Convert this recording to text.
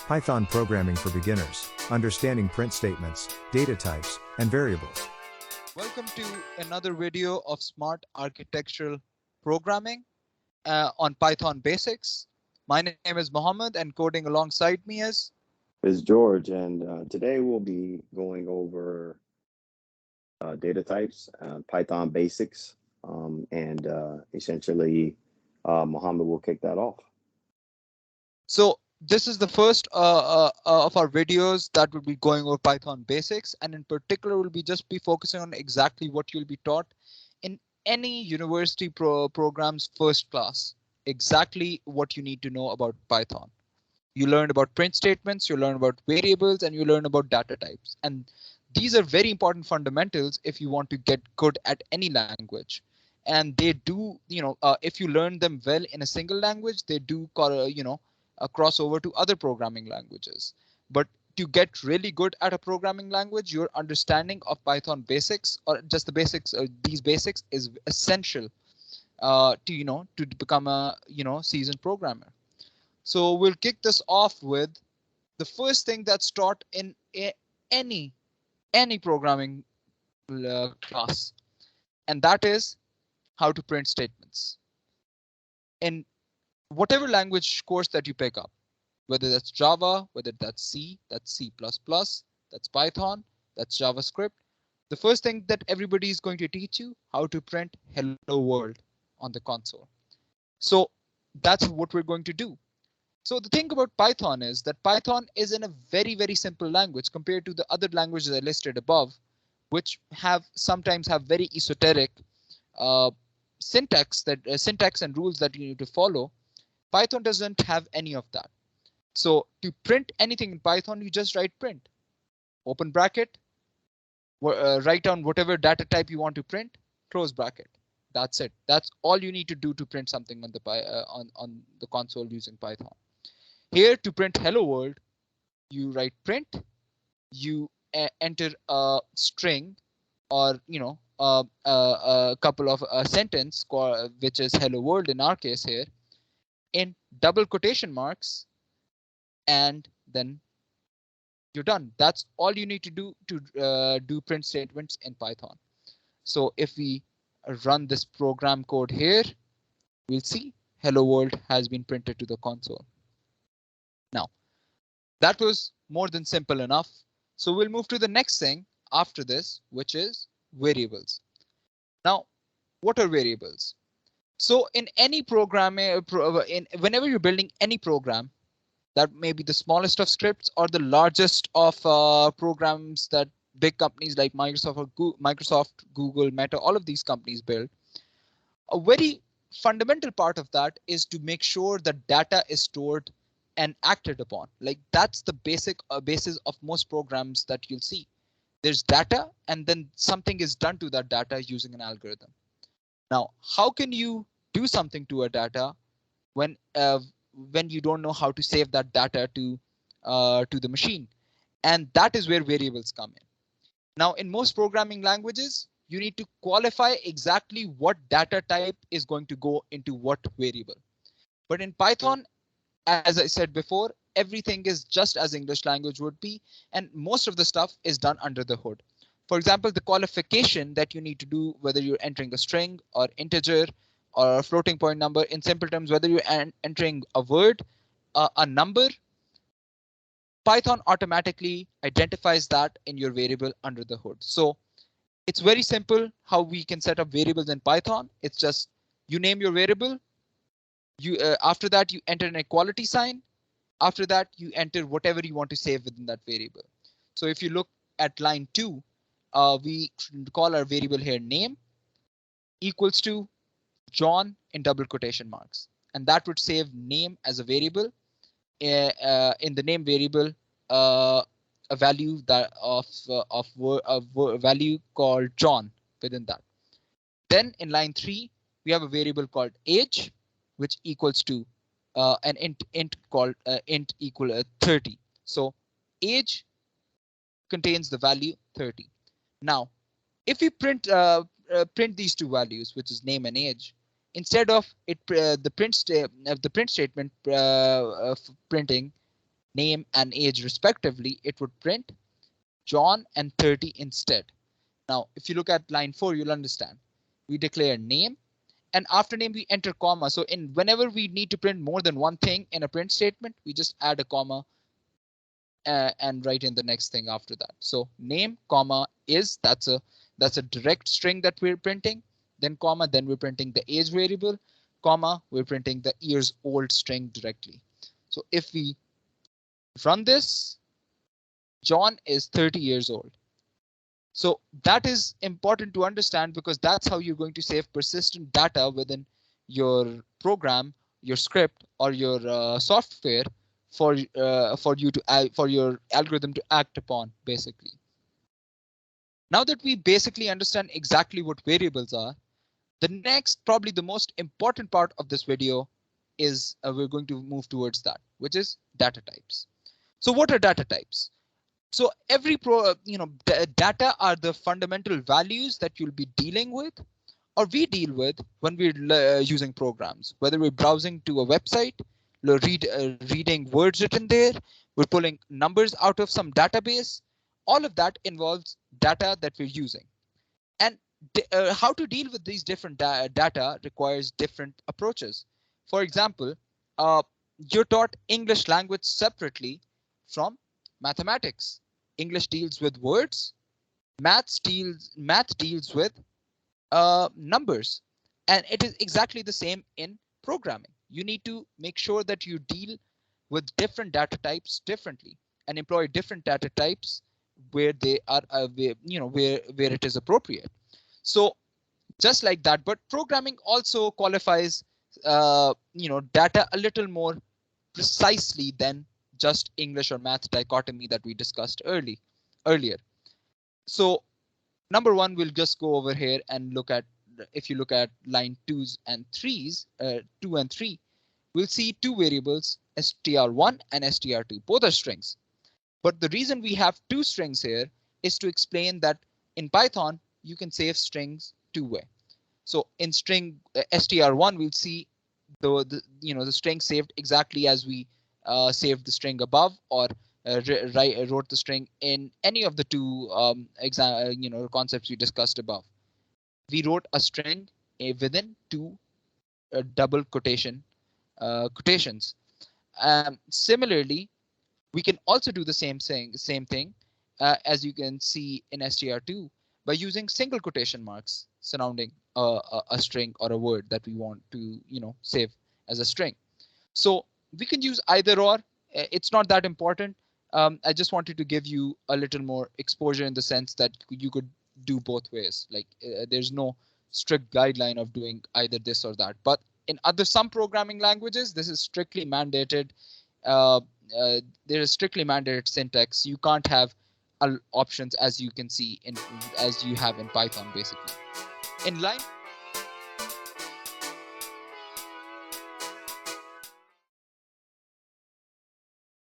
Python programming for beginners, understanding print statements, data types, and variables. Welcome to another video of Smart Architectural Programming on Python Basics. My name is Mohammed, and coding alongside me is George, and today we'll be going over data types, Python basics, and essentially Mohammed will kick that off. So this is the first of our videos that will be going over Python basics, and in particular will be just be focusing on exactly what you'll be taught in any university program's first class, exactly what you need to know about Python. You learn about print statements, you learn about variables, and you learn about data types. And these are very important fundamentals if you want to get good at any language. And they do, if you learn them well in a single language, they do, cross over to other programming languages. But to get really good at a programming language, your understanding of Python basics or just the basics, these basics is essential to become a, seasoned programmer. So we'll kick this off with the first thing that's taught in any programming class, and that is how to print statements. In whatever language course that you pick up, whether that's Java, whether that's C, that's C++, that's Python, that's JavaScript, the first thing that everybody is going to teach you how to print hello world on the console. So that's what we're going to do. So the thing about Python is that Python is in a very, very simple language compared to the other languages I listed above, which sometimes have very esoteric syntax and rules that you need to follow. Python doesn't have any of that. So to print anything in Python, you just write print, open bracket, write down whatever data type you want to print, close bracket. That's it. That's all you need to do to print something on the console using Python. Here to print hello world, you write print, you enter a string or a couple of a sentence which is hello world in our case here in double quotation marks, and then you're done. That's all you need to do to do print statements in Python. So if we run this program code here, we'll see hello world has been printed to the console. Now, that was more than simple enough. So we'll move to the next thing after this, which is variables. Now, what are variables? So in any program, whenever you're building any program, that may be the smallest of scripts or the largest of programs that big companies like Microsoft, Google, Meta, all of these companies build, a very fundamental part of that is to make sure that data is stored and acted upon. Like that's the basis of most programs that you'll see. There's data, and then something is done to that data using an algorithm. Now, how can you do something to a data when you don't know how to save that data to the machine? And that is where variables come in. Now, in most programming languages, you need to qualify exactly what data type is going to go into what variable. But in Python, as I said before, everything is just as English language would be, and most of the stuff is done under the hood. For example, the qualification that you need to do, whether you're entering a string or integer or a floating point number, in simple terms, whether you're entering a word, a number, Python automatically identifies that in your variable under the hood. So it's very simple how we can set up variables in Python. It's just you name your variable. After that, you enter an equality sign. After that, you enter whatever you want to save within that variable. So if you look at line 2, we call our variable here name equals to John in double quotation marks. And that would save name as a variable. In the name variable, a value that of a value called John within that. Then in line 3, we have a variable called age, which equals to an int called int equal 30. So age contains the value 30. Now, if we print these two values, which is name and age, instead of it the print statement printing name and age respectively, it would print John and 30 instead. Now, if you look at line 4, you'll understand. We declare name, and after name we enter comma. So whenever we need to print more than one thing in a print statement, we just add a comma and write in the next thing after that. So name comma is, that's a direct string that we're printing, then comma, then we're printing the age variable, comma, we're printing the years old string directly. So if we run this, John is 30 years old. So that is important to understand, because that's how you're going to save persistent data within your program, your script, or your software for your algorithm to act upon, basically. Now that we basically understand exactly what variables are, the next, probably the most important part of this video is we're going to move towards that, which is data types. So what are data types? So every data are the fundamental values that you'll be dealing with, or we deal with when we're using programs, whether we're browsing to a website, reading words written there, we're pulling numbers out of some database. All of that involves data that we're using. And how to deal with these different data requires different approaches. For example, you're taught English language separately from mathematics. English deals with words, math deals with numbers, and it is exactly the same in programming. You need to make sure that you deal with different data types differently and employ different data types where they are where it is appropriate. So just like that, but programming also qualifies data a little more precisely than just English or math dichotomy that we discussed earlier. So number one, we'll just go over here and look at, if you look at line 2s and 3s, 2 and 3, we'll see two variables, str1 and str2, both are strings. But the reason we have two strings here is to explain that in Python, you can save strings two-way. So in string str1, we'll see the string saved exactly as we saved the string above, or wrote the string in any of the two concepts we discussed above. We wrote a string within two double quotations. Similarly, we can also do the same thing as you can see in str2 by using single quotation marks surrounding a string or a word that we want to save as a string. So we can use either or. It's not that important. I just wanted to give you a little more exposure in the sense that you could do both ways. Like there's no strict guideline of doing either this or that. But in some programming languages, this is strictly mandated. There is strictly mandated syntax. You can't have options as you can see as you have in Python, basically. In line